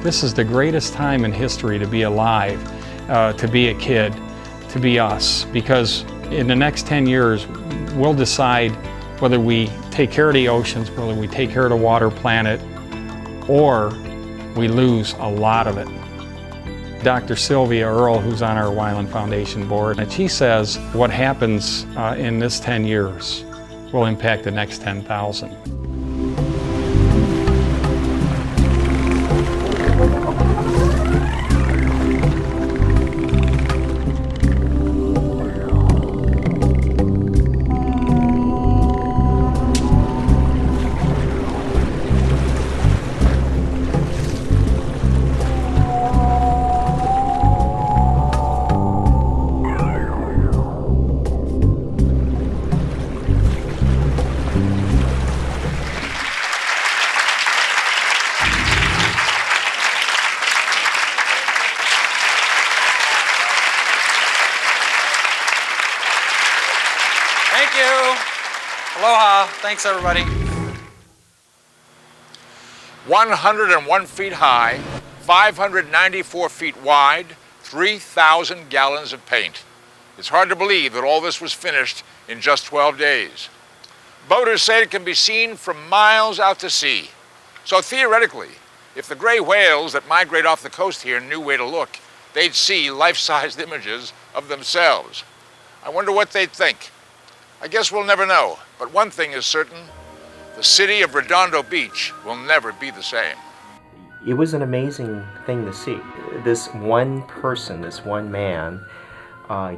This is the greatest time in history to be alive, to be a kid, to be us, because in the next 10 years, we'll decide whether we take care of the oceans, whether we take care of the water planet, or we lose a lot of it. Dr. Sylvia Earle, who's on our Wyland Foundation board, and she says what happens in this 10 years will impact the next 10,000. Thank you. Aloha. Thanks, everybody. 101 feet high, 594 feet wide, 3,000 gallons of paint. It's hard to believe that all this was finished in just 12 days. Boaters say it can be seen from miles out to sea. So theoretically, if the gray whales that migrate off the coast here knew where to look, they'd see life-sized images of themselves. I wonder what they'd think. I guess we'll never know, but one thing is certain, the city of Redondo Beach will never be the same. It was an amazing thing to see. This one person, this one man,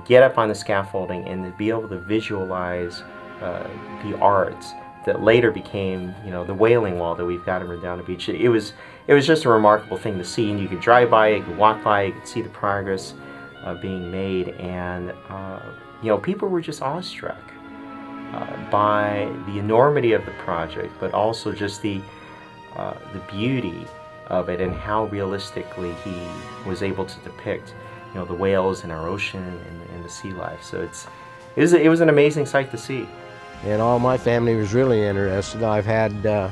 get up on the scaffolding and to be able to visualize the art that later became, the whaling wall that we've got in Redondo Beach. It was just a remarkable thing to see, and you could drive by it, you could walk by it, you could see the progress being made, and people were just awestruck by the enormity of the project, but also just the beauty of it and how realistically he was able to depict, the whales in our ocean and the sea life. So it was an amazing sight to see. And all my family was really interested. I've had a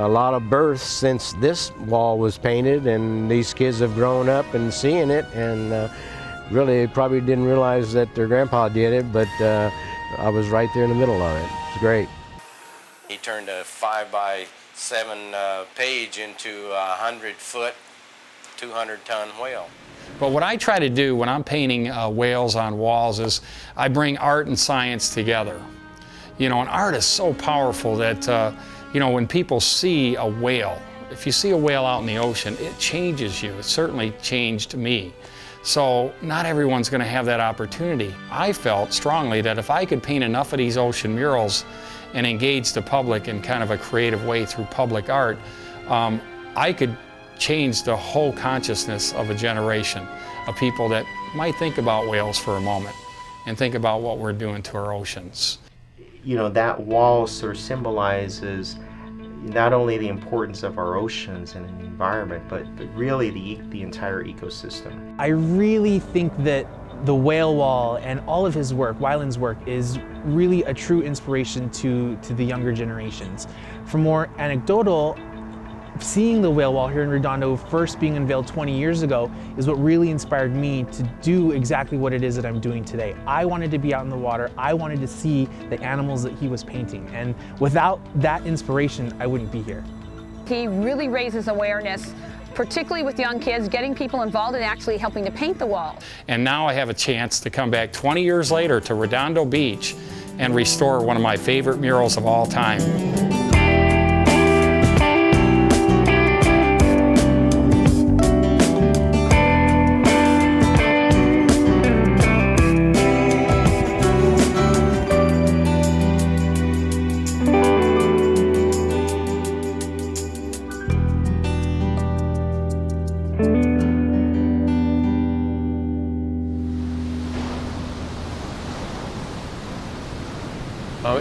lot of births since this wall was painted, and these kids have grown up and seeing it, and really probably didn't realize that their grandpa did it, but I was right there in the middle of it. It's great. He turned a 5x7 page into a 100-foot, 200-ton whale. But what I try to do when I'm painting whales on walls is I bring art and science together. And art is so powerful that, when people see a whale, if you see a whale out in the ocean, it changes you. It certainly changed me. So not everyone's going to have that opportunity. I felt strongly that if I could paint enough of these ocean murals and engage the public in kind of a creative way through public art, I could change the whole consciousness of a generation of people that might think about whales for a moment and think about what we're doing to our oceans. That wall sort of symbolizes not only the importance of our oceans and the environment, but really the entire ecosystem. I really think that the whale wall and all of his work, Wyland's work, is really a true inspiration to the younger generations. For more anecdotal, seeing the whale wall here in Redondo first being unveiled 20 years ago is what really inspired me to do exactly what it is that I'm doing today. I wanted to be out in the water. I wanted to see the animals that he was painting. And without that inspiration, I wouldn't be here. He really raises awareness, particularly with young kids, getting people involved and actually helping to paint the wall. And now I have a chance to come back 20 years later to Redondo Beach and restore one of my favorite murals of all time.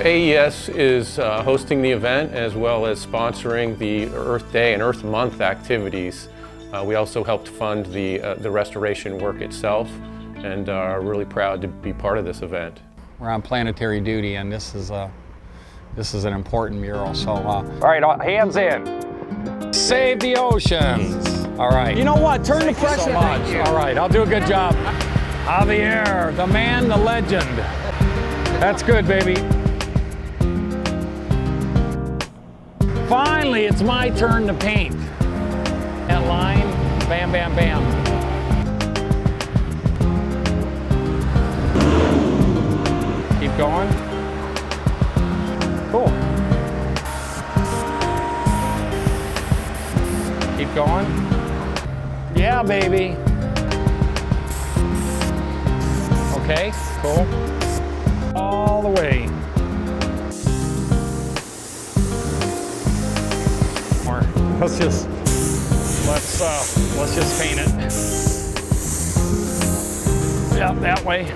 AES is hosting the event as well as sponsoring the Earth Day and Earth Month activities. We also helped fund the restoration work itself and are really proud to be part of this event. We're on planetary duty, and this is an important mural. So, all right, hands in. Save the oceans. All right. You know what? Turn the pressure. So much. All right, I'll do a good job. Javier, the man, the legend. That's good, baby. Finally, it's my turn to paint. That line, bam, bam, bam. Keep going. Cool. Keep going. Yeah, baby. Okay, cool. All the way. More. Let's just paint it. Yeah, that way.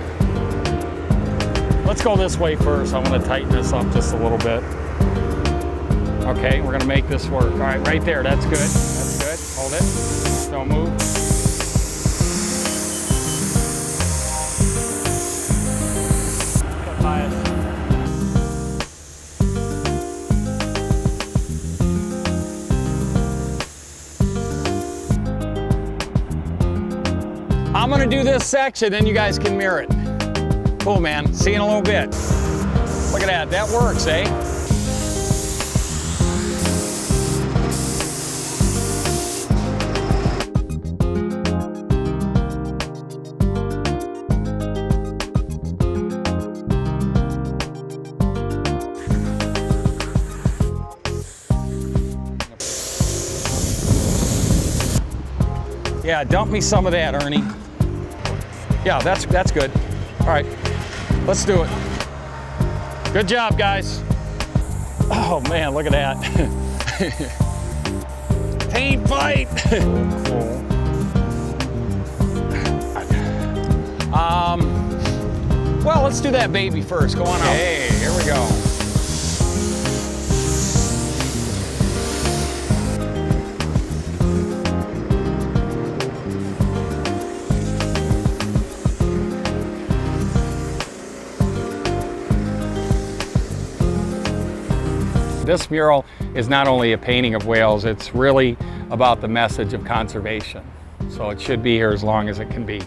Let's go this way first. I want to tighten this up just a little bit. Okay, we're gonna make this work. All right, right there, that's good. That's good, hold it. Don't move. I'm gonna do this section, then you guys can mirror it. Cool, man. See you in a little bit. Look at that. That works, eh? Yeah, dump me some of that, Ernie. Yeah, that's good. All right, let's do it. Good job, guys. Oh man, look at that. Paint fight. Cool. Well, let's do that baby first. Go on out. Hey, here we go. This mural is not only a painting of whales, it's really about the message of conservation. So it should be here as long as it can be.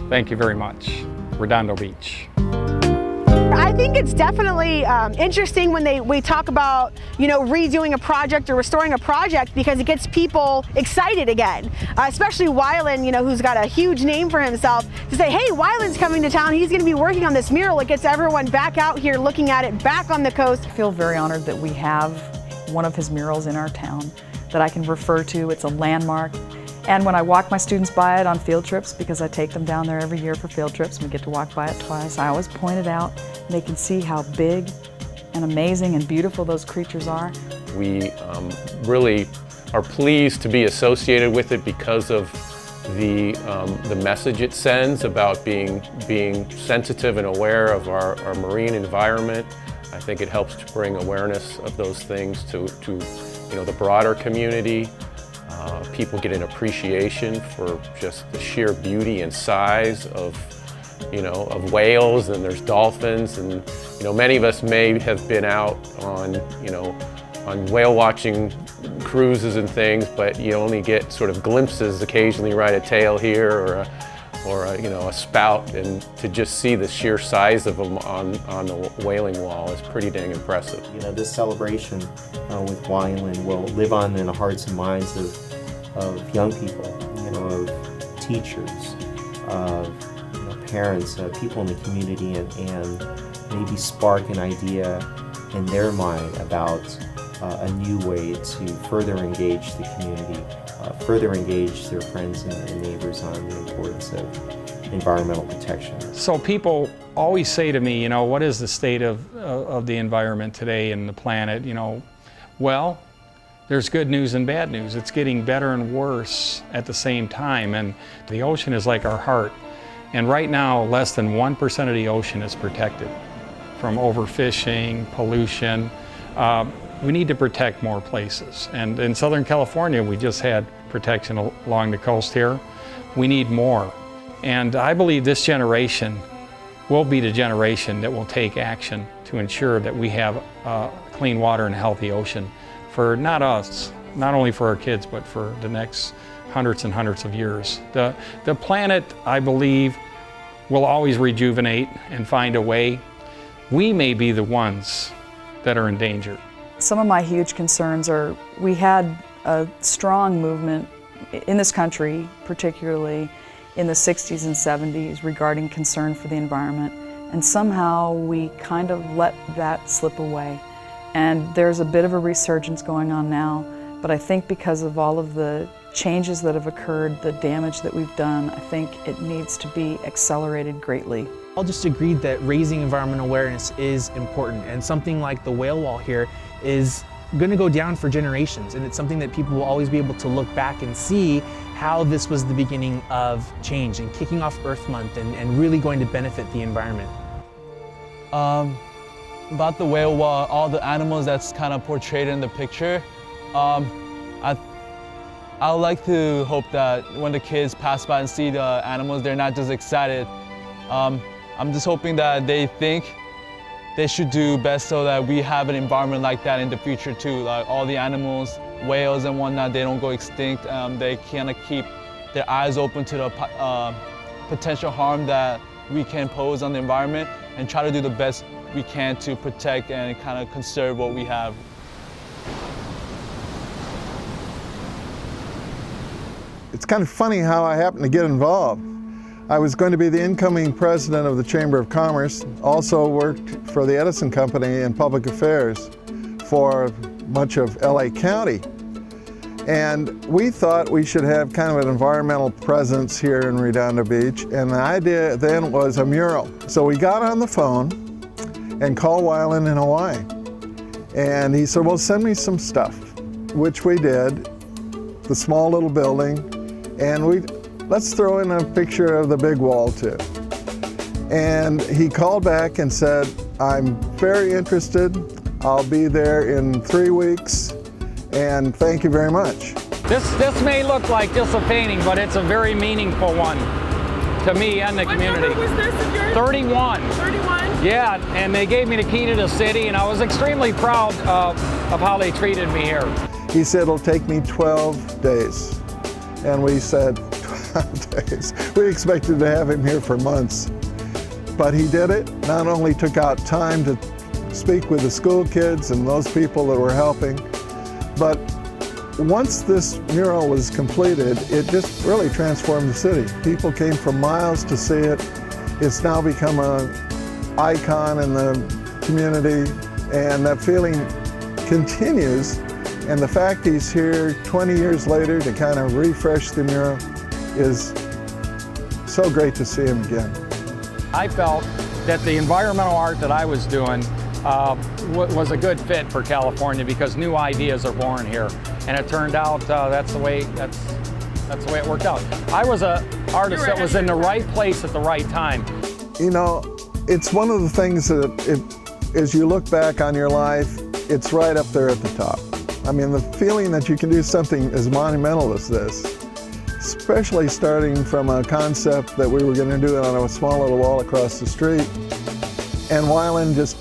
Thank you very much. Redondo Beach. I think it's definitely interesting when we talk about, you know, redoing a project or restoring a project, because it gets people excited again, especially Wyland, you know, who's got a huge name for himself, to say, hey, Wyland's coming to town, he's going to be working on this mural. It gets everyone back out here looking at it, back on the coast. I feel very honored that we have one of his murals in our town that I can refer to. It's a landmark. And when I walk my students by it on field trips, because I take them down there every year for field trips, and we get to walk by it twice, I always point it out. They can see how big and amazing and beautiful those creatures are. We really are pleased to be associated with it because of the message it sends about being sensitive and aware of our marine environment. I think it helps to bring awareness of those things to you know, the broader community. People get an appreciation for just the sheer beauty and size of, you know, of whales, and there's dolphins, and, you know, many of us may have been out on, you know, on whale watching cruises and things, but you only get sort of glimpses occasionally, right? A tail here or a, you know, a spout, and to just see the sheer size of them on the whaling wall is pretty dang impressive. You know, this celebration with Wyland will live on in the hearts and minds of young people, you know, of teachers, of, you know, parents, people in the community, and maybe spark an idea in their mind about a new way to further engage the community, further engage their friends and neighbors on the importance of environmental protection. So people always say to me, you know, what is the state of the environment today and the planet? You know, well, there's good news and bad news. It's getting better and worse at the same time, and the ocean is like our heart. And right now, less than 1% of the ocean is protected from overfishing, pollution. We need to protect more places. And in Southern California, we just had protection along the coast here. We need more. And I believe this generation will be the generation that will take action to ensure that we have clean water and a healthy ocean for not us, not only for our kids, but for the next hundreds and hundreds of years. The planet, I believe, will always rejuvenate and find a way. We may be the ones that are in danger. Some of my huge concerns are, we had a strong movement in this country, particularly in the 60s and 70s, regarding concern for the environment. And somehow we kind of let that slip away. And there's a bit of a resurgence going on now, but I think because of all of the changes that have occurred, the damage that we've done, I think it needs to be accelerated greatly. All just agreed that raising environmental awareness is important, and something like the whale wall here is going to go down for generations, and it's something that people will always be able to look back and see how this was the beginning of change and kicking off Earth Month and really going to benefit the environment. About the whale wall, all the animals that's kind of portrayed in the picture, I would like to hope that when the kids pass by and see the animals, they're not just excited. I'm just hoping that they think they should do best so that we have an environment like that in the future too. Like all the animals, whales and whatnot, they don't go extinct. They kind of keep their eyes open to the potential harm that we can pose on the environment and try to do the best we can to protect and kind of conserve what we have. It's kind of funny how I happened to get involved. I was going to be the incoming president of the Chamber of Commerce, also worked for the Edison Company in public affairs for much of LA County. And we thought we should have kind of an environmental presence here in Redondo Beach, and the idea then was a mural. So we got on the phone and called Wyland in Hawaii. And he said, well, send me some stuff, which we did, the small little building, and let's throw in a picture of the big wall too. And he called back and said, I'm very interested. I'll be there in 3 weeks, and thank you very much. This may look like just a painting, but it's a very meaningful one to me and the community. What number was this of yours? 31. 31? Yeah, and they gave me the key to the city, and I was extremely proud of how they treated me here. He said it'll take me 12 days. And we said 12 days. We expected to have him here for months. But he did it, not only took out time to speak with the school kids and those people that were helping, but once this mural was completed, it just really transformed the city. People came from miles to see it. It's now become an icon in the community, and that feeling continues. And the fact he's here 20 years later to kind of refresh the mural is so great to see him again. I felt that the environmental art that I was doing was a good fit for California because new ideas are born here. And it turned out that's the way it worked out. I was an artist that was in the right place at the right time. You know, it's one of the things that as you look back on your life, it's right up there at the top. I mean, the feeling that you can do something as monumental as this, especially starting from a concept that we were going to do it on a small little wall across the street, and Wyland just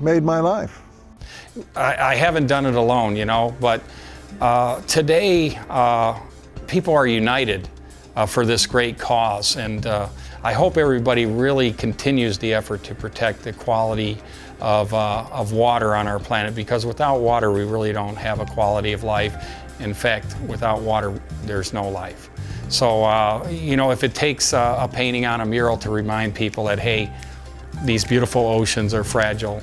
made my life. I haven't done it alone, you know, but today people are united for this great cause, and I hope everybody really continues the effort to protect the quality of water on our planet, because without water we really don't have a quality of life. In fact, without water there's no life. So you know, if it takes a painting on a mural to remind people that, hey, these beautiful oceans are fragile,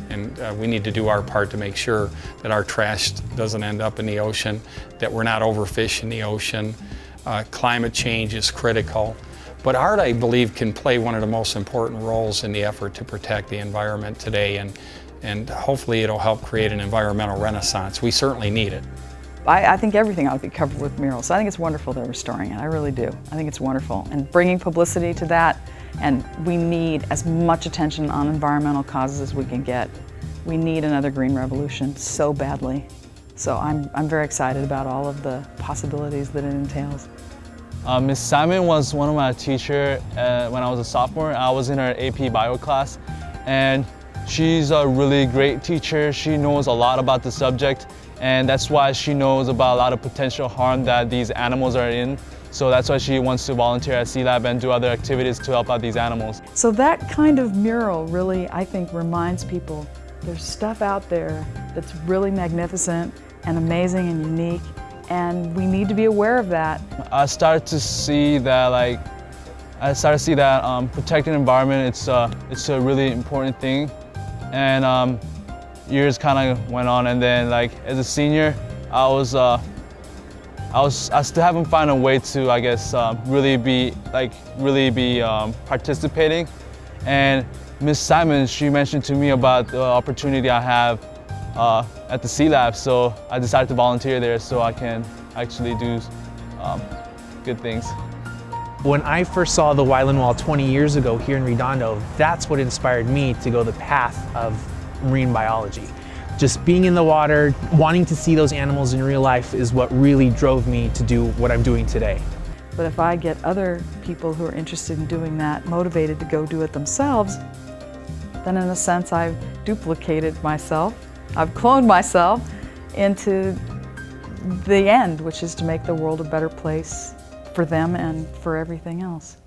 and we need to do our part to make sure that our trash doesn't end up in the ocean, that we're not overfishing the ocean. Climate change is critical. But art, I believe, can play one of the most important roles in the effort to protect the environment today, and hopefully it'll help create an environmental renaissance. We certainly need it. I think everything ought to be covered with murals. I think it's wonderful they're restoring it. I really do. I think it's wonderful. And bringing publicity to that, and we need as much attention on environmental causes as we can get. We need another green revolution so badly. So I'm very excited about all of the possibilities that it entails. Ms. Simon was one of my teachers when I was a sophomore. I was in her AP Bio class, and she's a really great teacher. She knows a lot about the subject, and that's why she knows about a lot of potential harm that these animals are in. So that's why she wants to volunteer at Sea Lab and do other activities to help out these animals. So that kind of mural really, I think, reminds people there's stuff out there that's really magnificent and amazing and unique, and we need to be aware of that. I started to see that protecting the environment, it's a really important thing. And years kind of went on, and then as a senior, I still haven't found a way to, I guess, really be participating. And Miss Simon, she mentioned to me about the opportunity I have at the Sea Lab, so I decided to volunteer there so I can actually do good things. When I first saw the Wyland Wall 20 years ago here in Redondo, that's what inspired me to go the path of marine biology. Just being in the water, wanting to see those animals in real life is what really drove me to do what I'm doing today. But if I get other people who are interested in doing that motivated to go do it themselves, then in a sense I've duplicated myself, I've cloned myself into the end, which is to make the world a better place for them and for everything else.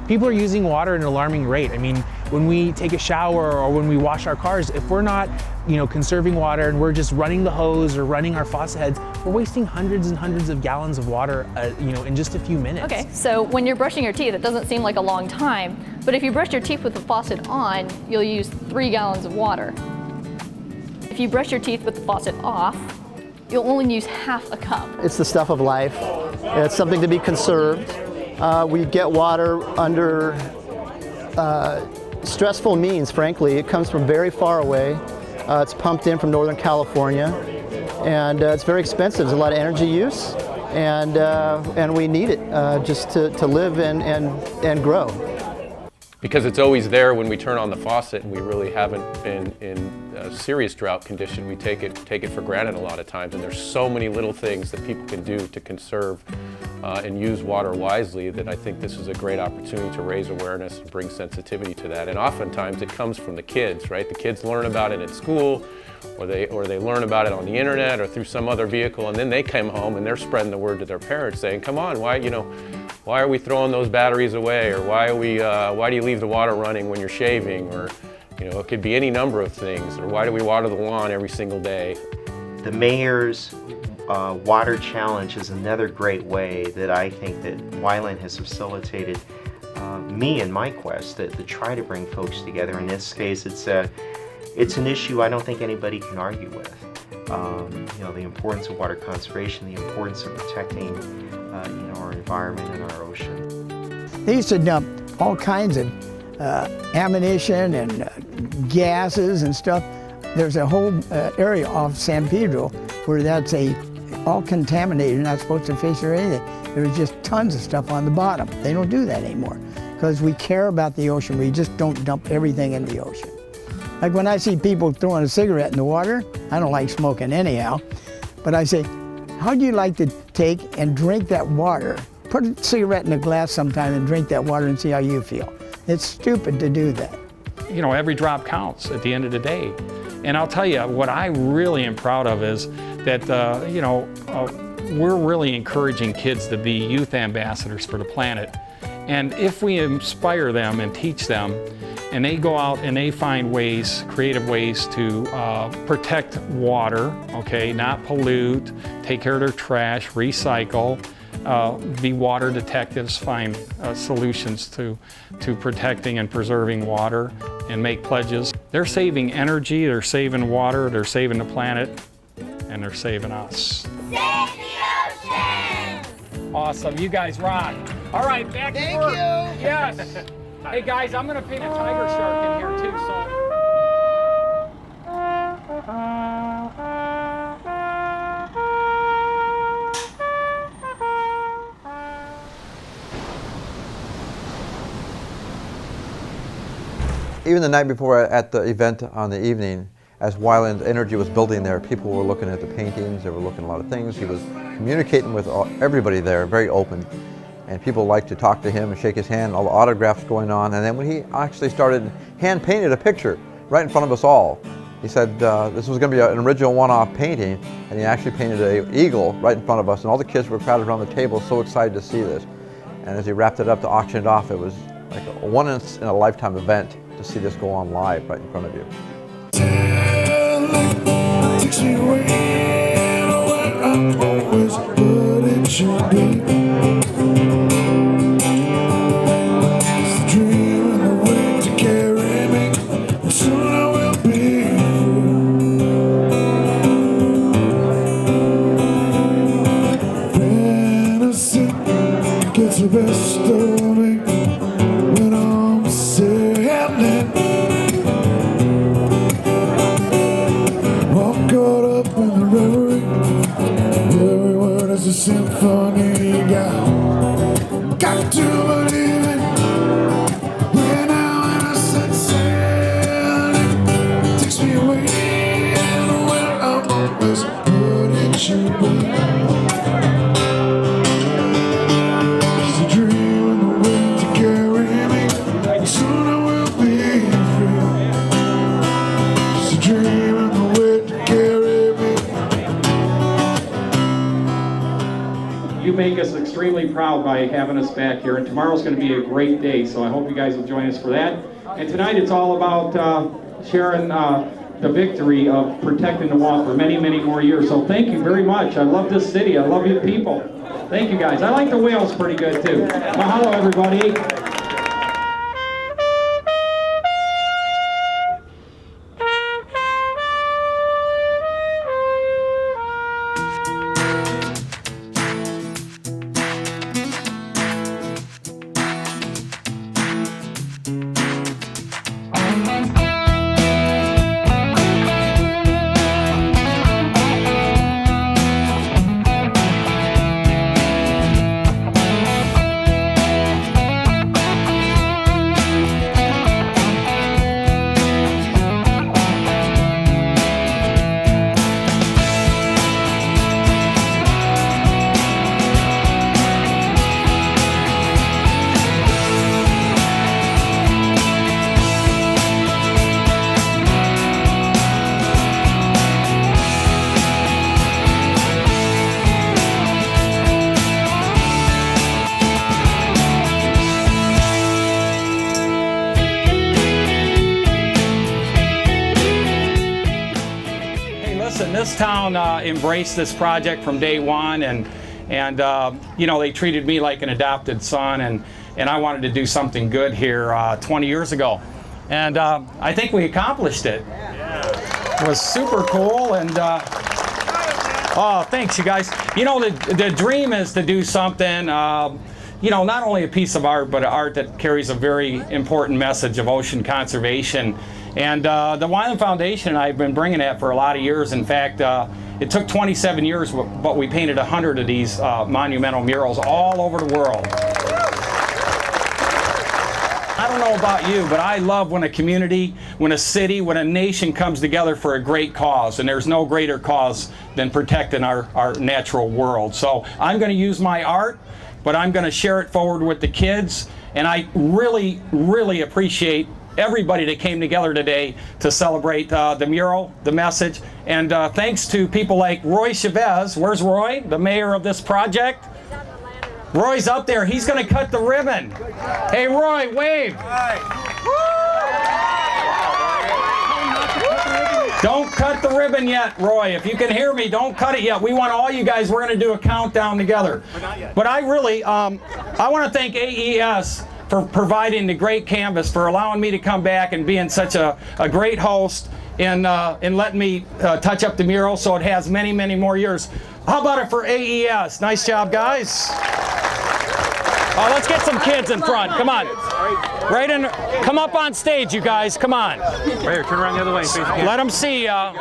People are using water at an alarming rate. I mean, when we take a shower or when we wash our cars, if we're not, conserving water and we're just running the hose or running our faucet heads, we're wasting hundreds and hundreds of gallons of water, in just a few minutes. Okay, so when you're brushing your teeth, it doesn't seem like a long time, but if you brush your teeth with the faucet on, you'll use 3 gallons of water. If you brush your teeth with the faucet off, you'll only use half a cup. It's the stuff of life. It's something to be conserved. We get water under stressful means, frankly. It comes from very far away. It's pumped in from Northern California, and it's very expensive. There's a lot of energy use, and we need it just to live and grow. Because it's always there when we turn on the faucet and we really haven't been in a serious drought condition, we take it for granted a lot of times, and there's so many little things that people can do to conserve and use water wisely that I think this is a great opportunity to raise awareness and bring sensitivity to that. And oftentimes it comes from the kids, right? The kids learn about it at school, or they learn about it on the internet or through some other vehicle, and then they come home and they're spreading the word to their parents saying, come on, why are we throwing those batteries away, or why do you leave the water running when you're shaving, or it could be any number of things, or why do we water the lawn every single day? The mayor's water challenge is another great way that I think that Wyland has facilitated me in my quest to try to bring folks together. In this case, it's an issue I don't think anybody can argue with. The importance of water conservation, the importance of protecting our environment and our ocean. They used to dump all kinds of ammunition and gases and stuff. There's a whole area off San Pedro where that's all contaminated, not supposed to fish or anything. There's just tons of stuff on the bottom. They don't do that anymore because we care about the ocean. We just don't dump everything in the ocean. Like when I see people throwing a cigarette in the water, I don't like smoking anyhow, but I say, how'd you like to take and drink that water? Put a cigarette in a glass sometime and drink that water and see how you feel. It's stupid to do that. Every drop counts at the end of the day. And I'll tell you, what I really am proud of is that, we're really encouraging kids to be youth ambassadors for the planet. And if we inspire them and teach them, and they go out and they find ways, creative ways to protect water, okay, not pollute, take care of their trash, recycle, be water detectives, find solutions to protecting and preserving water, and make pledges. They're saving energy, they're saving water, they're saving the planet, and they're saving us. Save the ocean! Awesome, you guys rock. All right, back to work. Thank you. Yes. Hey guys, I'm gonna paint a tiger shark in here too, so. Even the night before at the event on the evening, as Wyland Energy was building there, people were looking at the paintings, they were looking at a lot of things. He was communicating with everybody there, very open. And people liked to talk to him and shake his hand, all the autographs going on. And then when he actually started hand-painted a picture right in front of us all, He said this was going to be an original one-off painting, and he actually painted an eagle right in front of us, and all the kids were crowded around the table so excited to see this. And as he wrapped it up to auction it off, it was like a once-in-a-lifetime event to see this go on live right in front of you. Takes me away where I'm always what it should be. It's the dream and the way to carry me, and soon I will be free. Fantasy gets the best of me when I'm sailing. Caught up in the reverie, every word is a symphony. Got to believe it. When I set sailing, takes me away where I'm always what it should be. It's a dream and the wind to carry me. Soon I will be free. It's a dream and the wind to carry me. You make us extremely proud by having us back here, and tomorrow's going to be a great day, so I hope you guys will join us for that. And tonight it's all about sharing the victory of protecting the wall for many, many more years. So thank you very much. I love this city. I love you people. Thank you guys. I like the whales pretty good too. Mahalo, everybody. This town embraced this project from day one, and you know, they treated me like an adopted son, and I wanted to do something good here 20 years ago, and I think we accomplished it. It was super cool, and oh, thanks you guys. You know, the dream is to do something, you know, not only a piece of art, but art that carries a very important message of ocean conservation. And the Wyland Foundation and I have been bringing that for a lot of years. In fact, it took 27 years, but we painted 100 of these monumental murals all over the world. I don't know about you, but I love when a community, when a city, when a nation comes together for a great cause, and there's no greater cause than protecting our natural world. So I'm going to use my art, but I'm going to share it forward with the kids, and I really, really appreciate everybody that came together today to celebrate the mural, the message, and thanks to people like Roy Chavez. Where's Roy, the mayor of this project? Roy's up there. He's going to cut the ribbon. Hey, Roy, wave. Don't cut the ribbon yet, Roy. If you can hear me, don't cut it yet. We want all you guys. We're going to do a countdown together. But I really, I want to thank AES for providing the great canvas, for allowing me to come back and being such a great host, and letting me touch up the mural so it has many, many more years. How about it for AES? Nice job, guys. Let's get some kids in front. Come on. Right in. Come up on stage, you guys. Come on. Right here, turn around the other way. Let them see ya.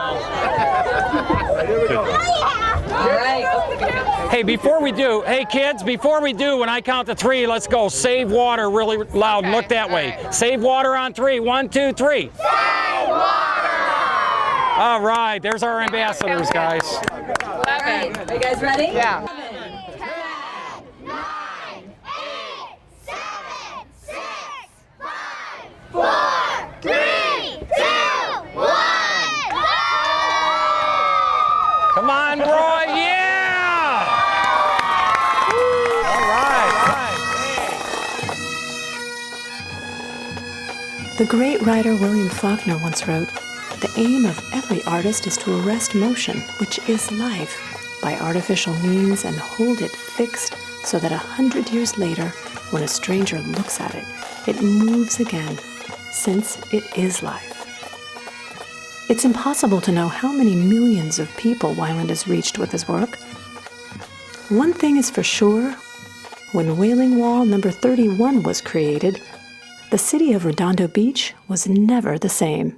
Hey, before we do, hey kids, before we do, when I count to 3, let's go. Save water really loud and look that way. Save water on 3. 1, 2, 3. Save water! All right, there's our ambassadors, guys. All right, are you guys ready? Yeah. 10, 9, 8, 7, 6, 5, 4, 3, 2, 1. The great writer William Faulkner once wrote, "The aim of every artist is to arrest motion, which is life, by artificial means and hold it fixed so that 100 years later, when a stranger looks at it, it moves again, since it is life." It's impossible to know how many millions of people Wyland has reached with his work. One thing is for sure, when Wailing Wall number 31 was created, the city of Redondo Beach was never the same.